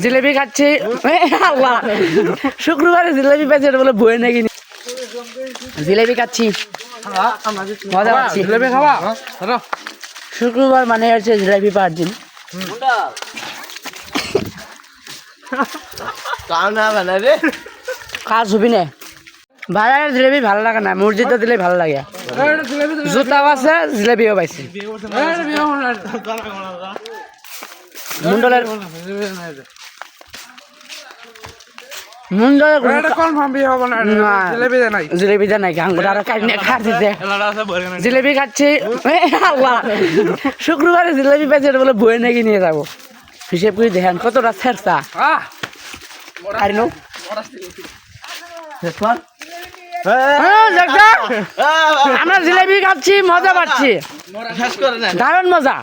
জিলেবি খাচ্ছি আল্লাহ শুক্রবারে জিলেবি পেয়েছে বলে বই নাকি জিলেবি খাচ্ছি মজা পাচ্ছি জিলেবি খাওয়া শুক্রবার মানে হচ্ছে জিলেবি পাওয়ার দিন কাজ হবি না বাজারে জিলেবি ভালো লাগে না মসজিদে দিলে ভালো লাগে জুতাও আছে জিলেবিও পাইছি মুন্ডলের জিলেবি নাই জিলেবি খাচ্ছি আল্লাহ শুক্রবারে জিলেবি পেয়েছে বলে বই নাকি নিয়ে যাবো হিসেব করে দেখেন কতটা ছেড়ছা আর নো আমরা জিলেবি খাচ্ছি মজা পাচ্ছি দারুণ মজা